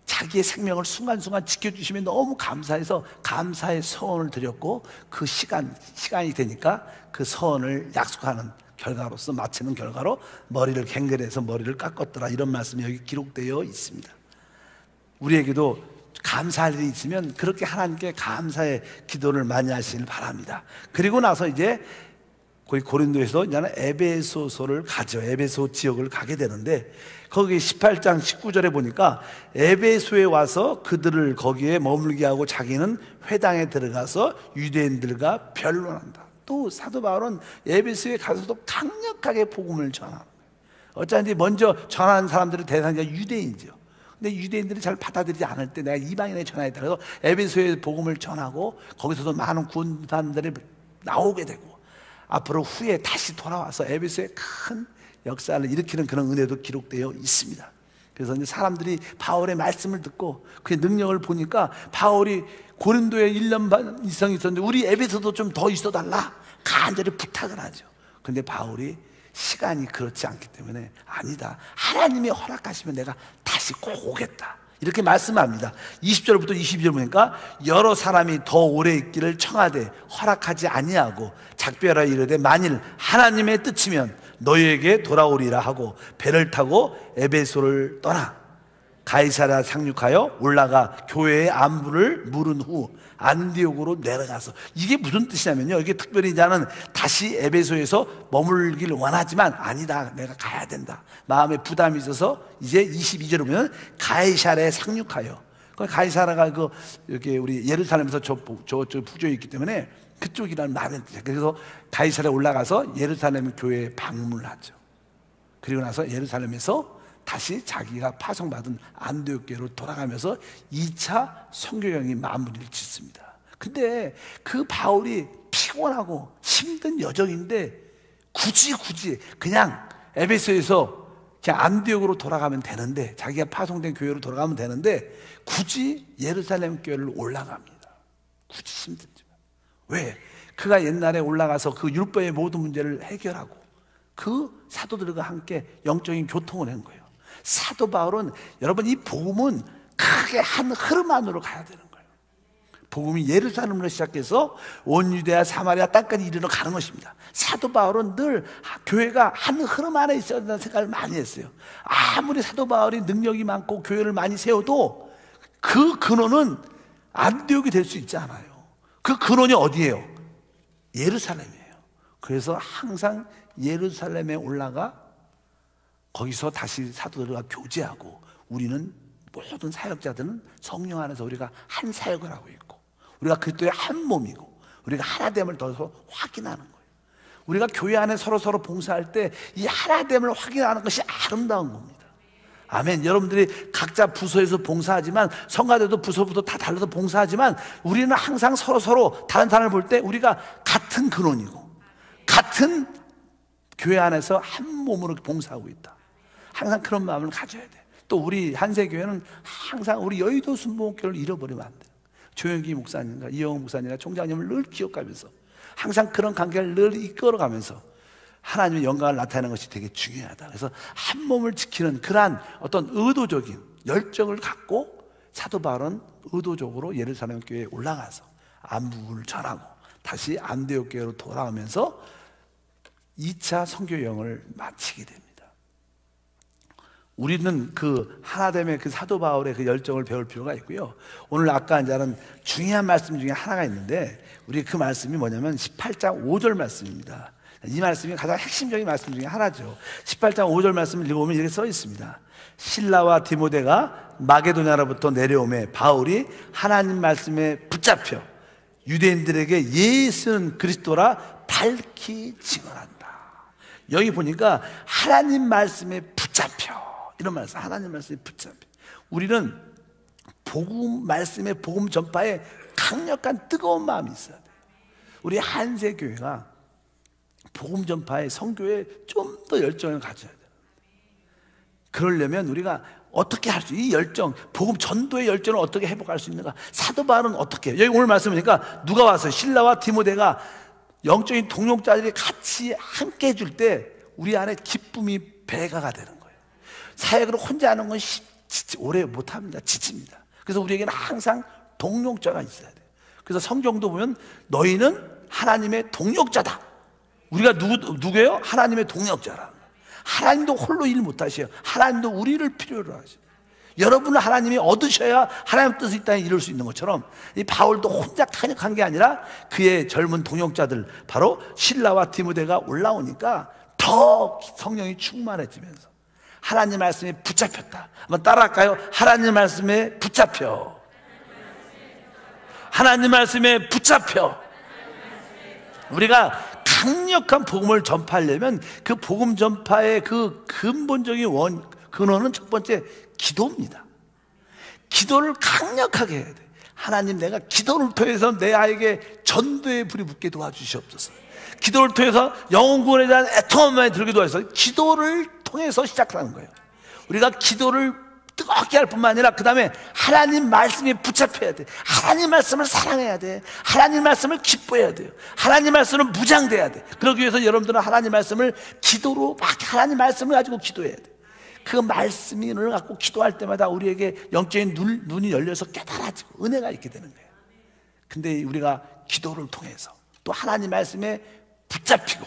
B: 자기의 생명을 순간순간 지켜주시면 너무 감사해서 감사의 서원을 드렸고, 그 시간이 되니까 그 서원을 약속하는 결과로서, 마치는 결과로 머리를 갱글해서 머리를 깎았더라, 이런 말씀이 여기 기록되어 있습니다. 우리에게도 감사할 일이 있으면 그렇게 하나님께 감사의 기도를 많이 하시길 바랍니다. 그리고 나서 이제 거기 고린도에서 이제는 에베소서를 가죠. 에베소 지역을 가게 되는데, 거기 18장 19절에 보니까 에베소에 와서 그들을 거기에 머물게 하고 자기는 회당에 들어가서 유대인들과 변론한다. 또 사도 바울은 에베소에 가서도 강력하게 복음을 전하는 거예요. 어쩐지 먼저 전하는 사람들의 대상자가 유대인이죠. 근데 유대인들이 잘 받아들이지 않을 때 내가 이방인에 전하겠다. 그래서 에베소에 복음을 전하고 거기서도 많은 구원 사람들이 나오게 되고, 앞으로 후에 다시 돌아와서 에베소에 큰 역사를 일으키는 그런 은혜도 기록되어 있습니다. 그래서 이제 사람들이 바울의 말씀을 듣고 그의 능력을 보니까, 바울이 고린도에 1년 반 이상 있었는데 우리 에베소도 좀 더 있어달라 간절히 부탁을 하죠. 근데 바울이 시간이 그렇지 않기 때문에 아니다, 하나님이 허락하시면 내가 다시 꼭 오겠다, 이렇게 말씀합니다. 20절부터 22절 보니까 여러 사람이 더 오래 있기를 청하되 허락하지 아니하고 작별하여 이르되 만일 하나님의 뜻이면 너희에게 돌아오리라 하고 배를 타고 에베소를 떠나 가이사랴 상륙하여 올라가 교회의 안부를 물은 후 안디옥으로 내려가서, 이게 무슨 뜻이냐면요, 이게 특별히 나는 다시 에베소에서 머물길 원하지만 아니다, 내가 가야 된다, 마음에 부담이 있어서 이제 22절에 보면 가이사랴에 상륙하여, 가이사랴가 이렇게 우리 예루살렘에서 저 부조에 있기 때문에 그쪽이라는 말은 뜻이에요. 그래서 가이사랴에 올라가서 예루살렘 교회에 방문을 하죠. 그리고 나서 예루살렘에서 다시 자기가 파송받은 안디옥 교회로 돌아가면서 2차 선교여행이 마무리를 짓습니다. 근데 그 바울이 피곤하고 힘든 여정인데 굳이 그냥 에베소에서 그냥 안디옥으로 돌아가면 되는데, 자기가 파송된 교회로 돌아가면 되는데 굳이 예루살렘 교회를 올라갑니다. 굳이 힘들죠. 왜? 그가 옛날에 올라가서 그 율법의 모든 문제를 해결하고 그 사도들과 함께 영적인 교통을 한 거예요. 사도 바울은, 여러분, 이 복음은 크게 한 흐름 안으로 가야 되는 거예요. 복음이 예루살렘으로 시작해서 온 유대야 사마리아 땅까지 이르러 가는 것입니다. 사도 바울은 늘 교회가 한 흐름 안에 있어야 된다는 생각을 많이 했어요. 아무리 사도 바울이 능력이 많고 교회를 많이 세워도 그 근원은 안디옥이 될 수 있지 않아요. 그 근원이 어디예요? 예루살렘이에요. 그래서 항상 예루살렘에 올라가 거기서 다시 사도들과 교제하고, 우리는 모든 사역자들은 성령 안에서 우리가 한 사역을 하고 있고, 우리가 그리스도의 한 몸이고, 우리가 하나됨을 더 확인하는 거예요. 우리가 교회 안에 서로 봉사할 때 이 하나됨을 확인하는 것이 아름다운 겁니다. 아멘. 여러분들이 각자 부서에서 봉사하지만, 성가대도 부서부터 다 달라서 봉사하지만, 우리는 항상 서로 다른 사람을 볼 때 우리가 같은 근원이고 같은 교회 안에서 한 몸으로 봉사하고 있다. 항상 그런 마음을 가져야 돼. 또 우리 한세교회는 항상 우리 여의도 순복음교회를 잃어버리면 안 돼요. 조영기 목사님과 이영호 목사님과 총장님을 늘 기억하면서 항상 그런 관계를 늘 이끌어가면서 하나님의 영광을 나타내는 것이 되게 중요하다. 그래서 한 몸을 지키는 그러한 어떤 의도적인 열정을 갖고 사도 바울은 의도적으로 예루살렘 교회에 올라가서 안부를 전하고 다시 안디옥 교회로 돌아오면서 2차 선교여행을 마치게 됩니다. 우리는 그 하나됨의 그 사도 바울의 그 열정을 배울 필요가 있고요. 오늘 아까 이제 하는 중요한 말씀 중에 하나가 있는데, 우리 그 말씀이 뭐냐면 18장 5절 말씀입니다. 이 말씀이 가장 핵심적인 말씀 중에 하나죠. 18장 5절 말씀을 읽어보면 이렇게 써 있습니다. 신라와 디모데가 마게도냐로부터 내려오매 바울이 하나님 말씀에 붙잡혀 유대인들에게 예수는 그리스도라 밝히 증언한다. 여기 보니까 하나님 말씀에 붙잡혀, 이런 말씀, 하나님 말씀에 붙잡혀. 우리는 복음 말씀에, 복음 전파에 강력한 뜨거운 마음이 있어야 돼요. 우리 한세교회가 복음 전파에, 선교에 좀 더 열정을 가져야 돼요. 그러려면 우리가 어떻게 할 수, 이 열정, 복음 전도의 열정을 어떻게 회복할 수 있는가? 사도 바울은 어떻게 해요? 여기 오늘 말씀이니까 누가 와서 신라와 디모데가 영적인 동역자들이 같이 함께 해줄 때 우리 안에 기쁨이 배가가 되는 거예요. 사역을 혼자 하는 건 오래 못합니다. 지칩니다. 그래서 우리에게는 항상 동역자가 있어야 돼요. 그래서 성경도 보면 너희는 하나님의 동역자다. 우리가 누구예요? 하나님의 동역자라. 하나님도 홀로 일 못하셔요. 하나님도 우리를 필요로 하셔요. 여러분은 하나님이 얻으셔야 하나님 뜻을 이 땅에 이룰 수 있는 것처럼, 이 바울도 혼자 탄핵한 게 아니라 그의 젊은 동역자들, 바로 신라와 디모데가 올라오니까 더 성령이 충만해지면서 하나님 말씀에 붙잡혔다. 한번 따라할까요? 하나님 말씀에 붙잡혀. 하나님 말씀에 붙잡혀. 우리가 강력한 복음을 전파하려면 그 복음 전파의 그 근본적인 근원은 첫 번째 기도입니다. 기도를 강력하게 해야 돼. 하나님, 내가 기도를 통해서 내 아이에게 전도의 불이 붙게 도와주시옵소서. 기도를 통해서 영혼구원에 대한 애통함이 들게 도와주셔서, 기도를 통해서 시작하는 거예요. 우리가 기도를 뜨겁게 할 뿐만 아니라 그 다음에 하나님 말씀에 붙잡혀야 돼. 하나님 말씀을 사랑해야 돼. 하나님 말씀을 기뻐해야 돼요. 하나님 말씀을 무장돼야 돼. 그러기 위해서 여러분들은 하나님 말씀을 기도로 막 하나님 말씀을 가지고 기도해야 돼. 그 말씀을 갖고 기도할 때마다 우리에게 영적인 눈이 열려서 깨달아지고 은혜가 있게 되는 거예요. 근데 우리가 기도를 통해서 또 하나님 말씀에 붙잡히고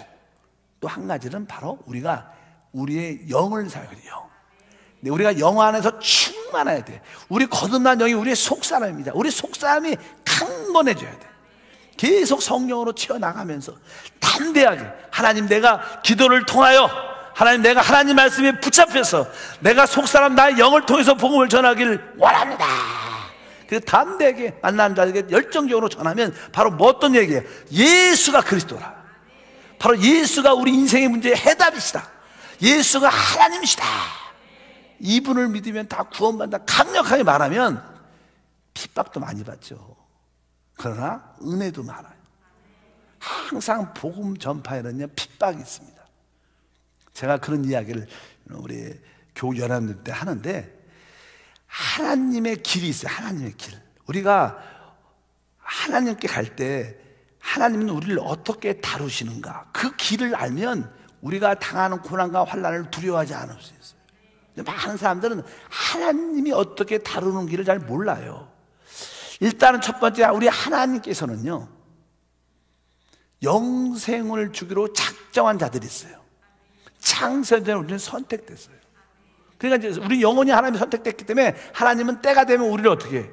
B: 또 한 가지는 바로 우리가 우리의 영을 사용해야 돼요. 네, 우리가 영 안에서 충만해야 돼. 우리 거듭난 영이 우리의 속사람입니다. 우리 속사람이 강건해져야 돼. 계속 성령으로 채워나가면서 담대하게 하나님, 내가 기도를 통하여 하나님, 내가 하나님 말씀에 붙잡혀서 내가 속사람 나의 영을 통해서 복음을 전하기를 원합니다. 그래서 담대하게 만나는 자에게 열정적으로 전하면 바로 뭐 어떤 얘기예요? 예수가 그리스도라. 바로 예수가 우리 인생의 문제의 해답이시다. 예수가 하나님이시다. 이분을 믿으면 다 구원받는다. 강력하게 말하면 핍박도 많이 받죠. 그러나 은혜도 많아요. 항상 복음 전파에는요 핍박이 있습니다. 제가 그런 이야기를 우리 교우 연합들 때 하는데, 하나님의 길이 있어요. 하나님의 길. 우리가 하나님께 갈 때 하나님은 우리를 어떻게 다루시는가, 그 길을 알면 우리가 당하는 고난과 환난을 두려워하지 않을 수 있어요. 근데 많은 사람들은 하나님이 어떻게 다루는 길을 잘 몰라요. 일단은 첫 번째, 우리 하나님께서는요 영생을 주기로 작정한 자들이 있어요. 창세전에 우리는 선택됐어요. 그러니까 이제 우리 영혼이 하나님이 선택됐기 때문에 하나님은 때가 되면 우리를 어떻게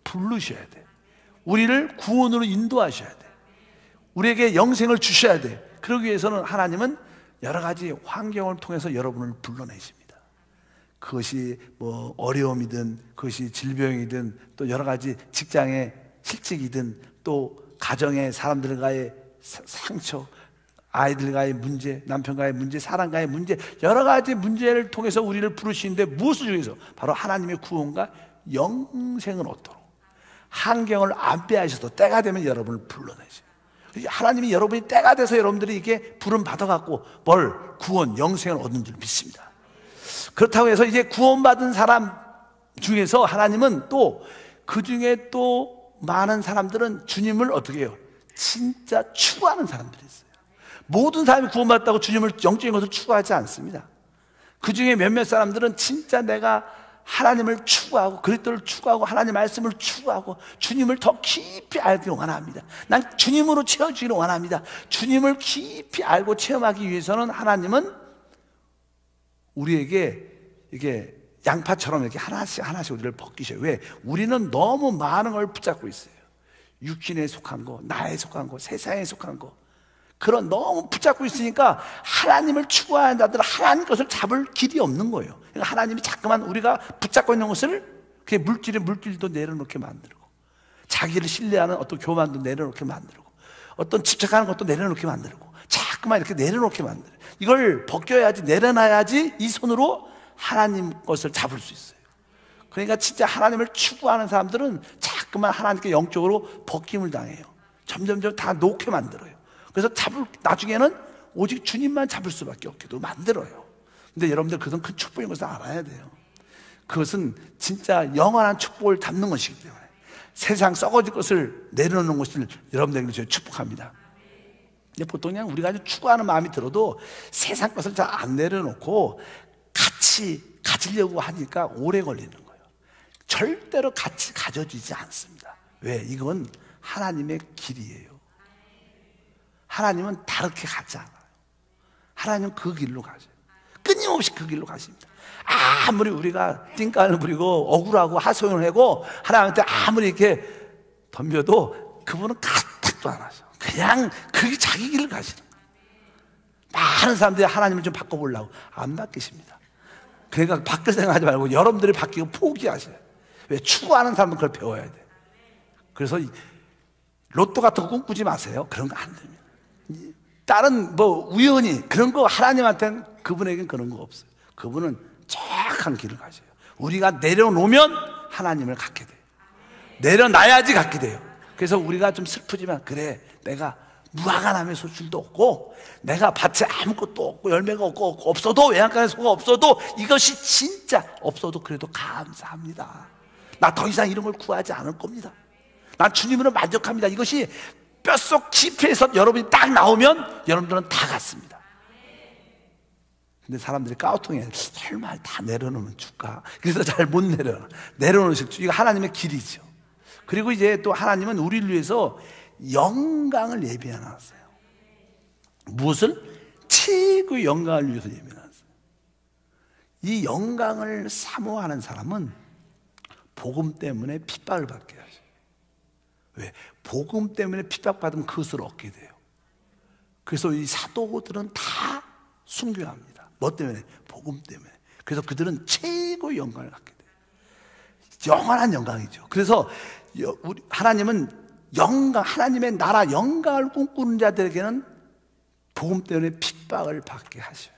B: 부르셔야 돼. 우리를 구원으로 인도하셔야 돼. 우리에게 영생을 주셔야 돼. 그러기 위해서는 하나님은 여러 가지 환경을 통해서 여러분을 불러내십니다. 그것이 뭐 어려움이든, 그것이 질병이든, 또 여러 가지 직장의 실직이든, 또 가정의 사람들과의 상처, 아이들과의 문제, 남편과의 문제, 사랑과의 문제, 여러 가지 문제를 통해서 우리를 부르시는데, 무엇을 위해서? 바로 하나님의 구원과 영생을 얻도록 환경을 안 빼하셔서 때가 되면 여러분을 불러내셔요. 하나님이 여러분이 때가 돼서 여러분들이 이게 부름 받아갖고 뭘 구원, 영생을 얻는 줄 믿습니다. 그렇다고 해서 이제 구원받은 사람 중에서 하나님은 또 그 중에 또 많은 사람들은 주님을 어떻게 해요? 진짜 추구하는 사람들이 있어요. 모든 사람이 구원받았다고 주님을, 영적인 것을 추구하지 않습니다. 그 중에 몇몇 사람들은 진짜 내가 하나님을 추구하고 그리스도를 추구하고 하나님 말씀을 추구하고 주님을 더 깊이 알기를 원합니다. 난 주님으로 채워주기를 원합니다. 주님을 깊이 알고 체험하기 위해서는 하나님은 우리에게 이게 양파처럼 이렇게 하나씩 하나씩 우리를 벗기셔요. 왜? 우리는 너무 많은 걸 붙잡고 있어요. 육신에 속한 거, 나에 속한 거, 세상에 속한 거, 그런 너무 붙잡고 있으니까 하나님을 추구하는 자들은 하나님 것을 잡을 길이 없는 거예요. 그러니까 하나님이 자꾸만 우리가 붙잡고 있는 것을 그게 물질도 내려놓게 만들고, 자기를 신뢰하는 어떤 교만도 내려놓게 만들고, 어떤 집착하는 것도 내려놓게 만들고, 자꾸만 이렇게 내려놓게 만들어요. 이걸 벗겨야지, 내려놔야지 이 손으로 하나님 것을 잡을 수 있어요. 그러니까 진짜 하나님을 추구하는 사람들은 자꾸만 하나님께 영적으로 벗김을 당해요. 점점점 다 놓게 만들어요. 그래서 나중에는 오직 주님만 잡을 수밖에 없게도 만들어요. 근데 여러분들 그것은 큰 축복인 것을 알아야 돼요. 그것은 진짜 영원한 축복을 담는 것이기 때문에 세상 썩어질 것을 내려놓는 것을 여러분들에게 제가 축복합니다. 근데 보통 그냥 우리가 추구하는 마음이 들어도 세상 것을 잘 안 내려놓고 같이 가지려고 하니까 오래 걸리는 거예요. 절대로 같이 가져지지 않습니다. 왜? 이건 하나님의 길이에요. 하나님은 다르게 가지 않아요. 하나님은 그 길로 가세요. 끊임없이 그 길로 가십니다. 아무리 우리가 띵까를 부리고 억울하고 하소연을 하고 하나님한테 아무리 이렇게 덤벼도 그분은 까딱도 안 하셔. 그냥 그게 자기 길을 가시는 거예요. 많은 사람들이 하나님을 좀 바꿔보려고 안 바뀌십니다. 그러니까 바뀔 생각하지 말고 여러분들이 바뀌고 포기하셔요. 왜? 추구하는 사람은 그걸 배워야 돼. 그래서 로또 같은 거 꿈꾸지 마세요. 그런 거 안 됩니다. 다른 뭐 우연히 그런 거 하나님한테는, 그분에게는 그런 거 없어요. 그분은 정확한 길을 가셔요. 우리가 내려놓으면 하나님을 갖게 돼요. 내려놔야지 갖게 돼요. 그래서 우리가 좀 슬프지만, 그래 내가 무화과 나무에 소출도 없고 내가 밭에 아무것도 없고 열매가 없고 없어도 외양간에 소가 없어도 이것이 진짜 없어도 그래도 감사합니다. 나 더 이상 이런 걸 구하지 않을 겁니다. 난 주님으로 만족합니다. 이것이 뼛속 깊이에서 여러분이 딱 나오면 여러분들은 다 갔습니다. 근데 사람들이 까우통해. 설마 다 내려놓으면 줄까? 그래서 잘 못 내려놓으실. 이거 하나님의 길이죠. 그리고 이제 또 하나님은 우리를 위해서 영광을 예비해 놨어요. 무엇을? 최고의 영광을 위해서 예민하세요. 이 영광을 사모하는 사람은 복음 때문에 핍박을 받게 하죠. 왜? 복음 때문에 핍박받으면 그것을 얻게 돼요. 그래서 이 사도들은 다 순교합니다. 뭐 때문에? 복음 때문에. 그래서 그들은 최고의 영광을 갖게 돼요. 영원한 영광이죠. 그래서 하나님은 영광, 하나님의 나라 영광을 꿈꾸는 자들에게는 복음 때문에 핍박을 받게 하셔요.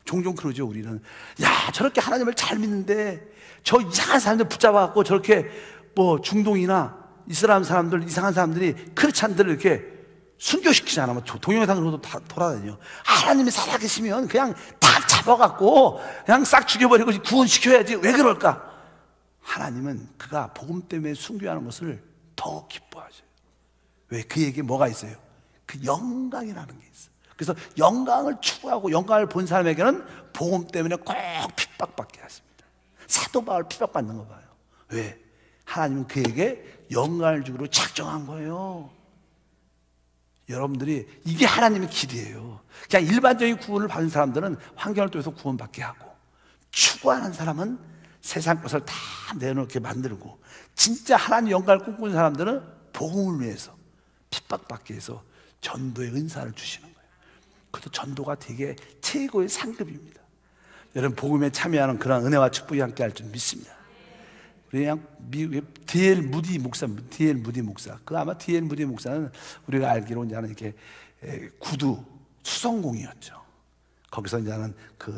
B: 종종 그러죠. 우리는 야, 저렇게 하나님을 잘 믿는데 저 이상한 사람들 붙잡아갖고 저렇게 뭐 중동이나 이슬람 사람들, 이상한 사람들이 크리스찬들을 이렇게 순교시키잖아. 뭐 동영상으로도 다 돌아다녀. 하나님이 살아계시면 그냥 다 잡아갖고 그냥 싹 죽여버리고 구원시켜야지. 왜 그럴까? 하나님은 그가 복음 때문에 순교하는 것을 더 기뻐하셔요. 왜? 그에게 뭐가 있어요? 그 영광이라는 게 있어요. 그래서 영광을 추구하고 영광을 본 사람에게는 복음 때문에 꼭 핍박받게 하십니다. 사도 바울 핍박받는 거 봐요. 왜? 하나님은 그에게 영광을 주기로 작정한 거예요. 여러분들이 이게 하나님의 길이에요. 그냥 일반적인 구원을 받은 사람들은 환경을 통해서 구원받게 하고, 추구하는 사람은 세상 것을 다 내놓게 만들고, 진짜 하나님 영광을 꿈꾸는 사람들은 복음을 위해서 핍박받기 위해서 전도의 은사를 주시는 거예요. 그것도 전도가 되게 최고의 상급입니다. 여러분 복음에 참여하는 그런 은혜와 축복이 함께 할 줄 믿습니다. 그냥 미국의 D.L. 무디 목사, D.L. 무디 목사. 그 아마 D.L. 무디 목사는 우리가 알기로 이제는 이렇게 구두 수성공이었죠. 거기서 이제는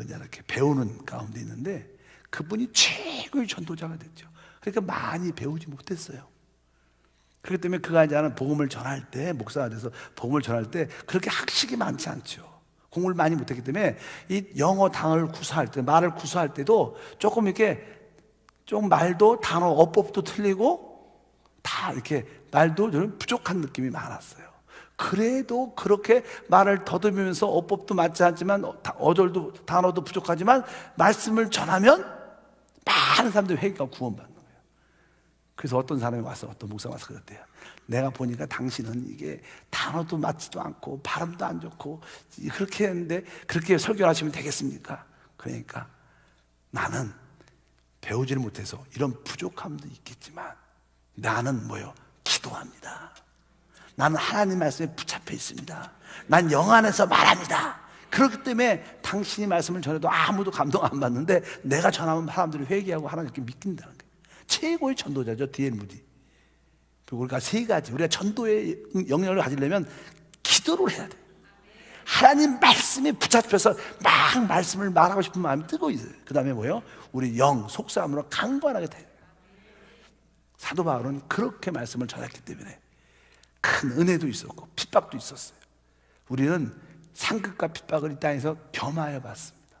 B: 이렇게 배우는 가운데 있는데 그분이 최고의 전도자가 됐죠. 그러니까 많이 배우지 못했어요. 그렇기 때문에 그가 이제는 복음을 전할 때, 목사가 돼서 복음을 전할 때 그렇게 학식이 많지 않죠. 공부를 많이 못했기 때문에 이 영어 단어를 구사할 때, 말을 구사할 때도 조금 이렇게 좀 말도 단어 어법도 틀리고 다 이렇게 말도 좀 부족한 느낌이 많았어요. 그래도 그렇게 말을 더듬으면서 어법도 맞지 않지만 어절도 단어도 부족하지만 말씀을 전하면 많은 사람들이 회개가 구원받는 거예요. 그래서 어떤 사람이 와서, 어떤 목사가 와서 그랬대요. 내가 보니까 당신은 이게 단어도 맞지도 않고 발음도 안 좋고 그렇게 했는데 그렇게 설교를 하시면 되겠습니까? 그러니까 나는 배우지를 못해서 이런 부족함도 있겠지만 나는 뭐요? 기도합니다. 나는 하나님 말씀에 붙잡혀 있습니다. 난 영 안에서 말합니다. 그렇기 때문에 당신이 말씀을 전해도 아무도 감동 안 받는데 내가 전하면 사람들이 회개하고 하나님께 믿긴다는 거예요. 최고의 전도자죠. D.L. 무디. 그리고 우리가 세 가지, 우리가 전도의 영역을 가지려면 기도를 해야 돼요. 하나님 말씀에 붙잡혀서 막 말씀을 말하고 싶은 마음이 뜨고 있어요. 그 다음에 뭐예요? 우리 영, 속사함으로 강건하게 돼요. 사도 바울은 그렇게 말씀을 전했기 때문에 큰 은혜도 있었고 핍박도 있었어요. 우리는 상급과 핍박을 이 땅에서 겸하여 봤습니다.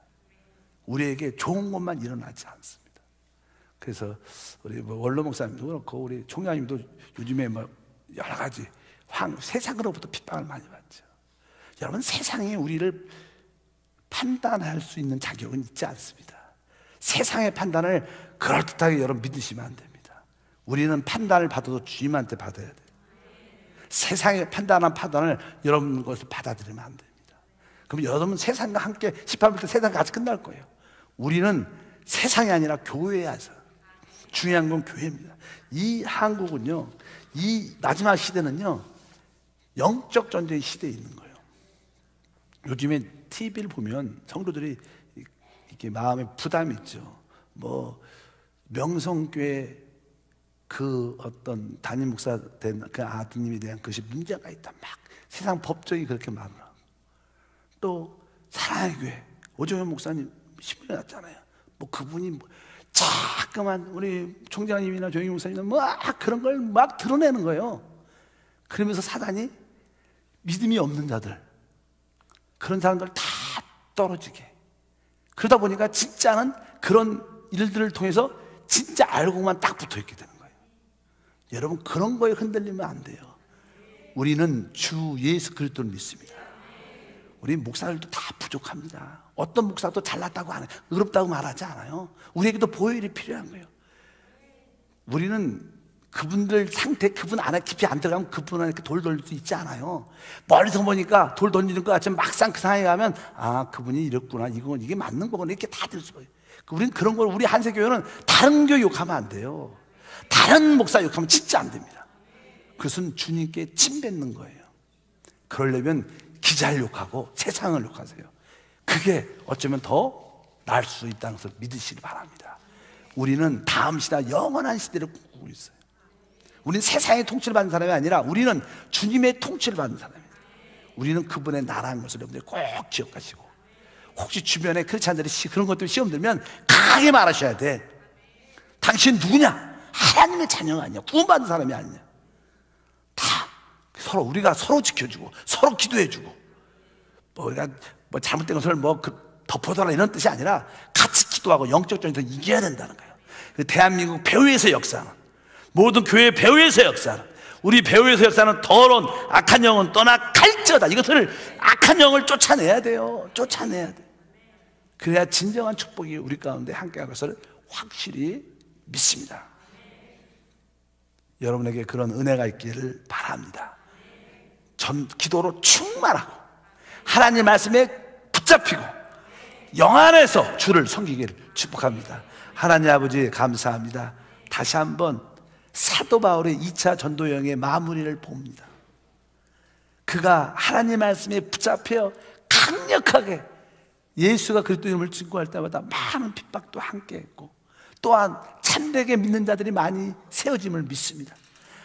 B: 우리에게 좋은 것만 일어나지 않습니다. 그래서 우리 원로 목사님도 그렇고 우리 총장님도 요즘에 뭐 여러 가지 세상으로부터 핍박을 많이 받죠. 여러분 세상이 우리를 판단할 수 있는 자격은 있지 않습니다. 세상의 판단을 그럴듯하게 여러분 믿으시면 안 됩니다. 우리는 판단을 받아도 주님한테 받아야 돼요. 세상의 판단한 판단을 여러분 것을 받아들이면 안 됩니다. 그럼 여러분 세상과 함께 18일 때 세상 같이 끝날 거예요. 우리는 세상이 아니라 교회에 와서 중요한 건 교회입니다. 이 한국은요, 이 마지막 시대는요, 영적 전쟁의 시대에 있는 거예요. 요즘에 TV를 보면 성도들이 이렇게 마음에 부담이 있죠. 뭐 명성교회 그 어떤 담임 목사 된 그 아드님에 대한 것이 문제가 있다. 막 세상 법정이 그렇게 말을 하고, 또 사랑의 교회 오정현 목사님 신문에 났잖아요. 뭐 그분이 뭐 자꾸만 우리 총장님이나 조영희 목사님은 막 그런 걸 막 드러내는 거예요. 그러면서 사단이 믿음이 없는 자들, 그런 사람들 다 떨어지게. 그러다 보니까 진짜는 그런 일들을 통해서 진짜 알고만 딱 붙어 있게 되는 거예요. 여러분 그런 거에 흔들리면 안 돼요. 우리는 주 예수 그리스도를 믿습니다. 우리 목사들도 다 부족합니다. 어떤 목사도 잘났다고 안 해요. 의롭다고 말하지 않아요. 우리에게도 보혈이 필요한 거예요. 우리는 그분들 상태, 그분 안에 깊이 안 들어가면 그분 안에 돌 던질 수 있지 않아요. 멀리서 보니까 돌 던지는 것 같지만 막상 그 상황에 가면 아, 그분이 이랬구나, 이게 맞는 거구나, 이렇게 다 들 수가 있어요. 우리는 그런 걸, 우리 한세교회는 다른 교회 욕하면 안 돼요. 다른 목사 욕하면 진짜 안 됩니다. 그것은 주님께 침 뱉는 거예요. 그러려면 기자를 욕하고 세상을 욕하세요. 그게 어쩌면 더 나을 수 있다는 것을 믿으시기 바랍니다. 우리는 다음 시대, 영원한 시대를 꿈꾸고 있어요. 우리는 세상의 통치를 받는 사람이 아니라 우리는 주님의 통치를 받는 사람입니다. 우리는 그분의 나라는 것을 여러분들 꼭 기억하시고, 혹시 주변에 그렇지 않은 그런 것들 시험 들면 강하게 말하셔야 돼. 당신 누구냐? 하나님의 자녀가 아니냐, 구원받은 사람이 아니냐. 다 서로, 우리가 서로 지켜주고 서로 기도해주고, 우리가 잘못된 것을 덮어둬라 이런 뜻이 아니라 같이 기도하고 영적 전쟁에서 이겨야 된다는 거예요. 대한민국 배후에서 역사는, 모든 교회 배후에서 역사는, 우리 배후에서 역사는 더러운 악한 영은 떠나 갈지어다. 이것을, 악한 영을 쫓아내야 돼요. 쫓아내야 돼. 그래야 진정한 축복이 우리 가운데 함께할 것을 확실히 믿습니다. 여러분에게 그런 은혜가 있기를 바랍니다. 기도로 충만하고 하나님 말씀에 붙잡히고 영 안에서 주를 섬기기를 축복합니다. 하나님 아버지 감사합니다. 다시 한번 사도 바울의 2차 전도 여행의 마무리를 봅니다. 그가 하나님 말씀에 붙잡혀 강력하게 예수가 그리스도 이름을 증거할 때마다 많은 핍박도 함께했고, 또한 참되게 믿는 자들이 많이 세워짐을 믿습니다.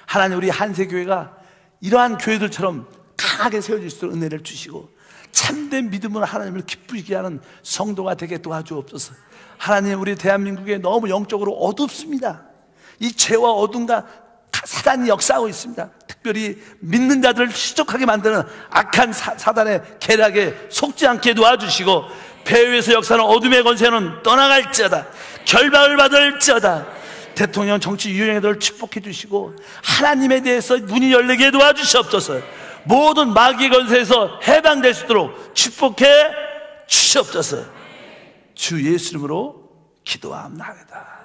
B: 하나님, 우리 한세교회가 이러한 교회들처럼 강하게 세워질 수 있도록 은혜를 주시고, 참된 믿음으로 하나님을 기쁘게 하는 성도가 되게 도와주옵소서. 하나님, 우리 대한민국에 너무 영적으로 어둡습니다. 이 죄와 어둠과 사단이 역사하고 있습니다. 특별히 믿는 자들을 시족하게 만드는 악한 사단의 계략에 속지 않게 도와주시고, 배후에서 역사는 어둠의 권세는 떠나갈지어다. 결박을 받을지어다. 대통령 정치 유형들을 축복해 주시고 하나님에 대해서 문이 열리게 도와주시옵소서. 모든 마귀의 권세에서 해방될 수 있도록 축복해 주시옵소서. 주 예수 이름으로 기도합니다.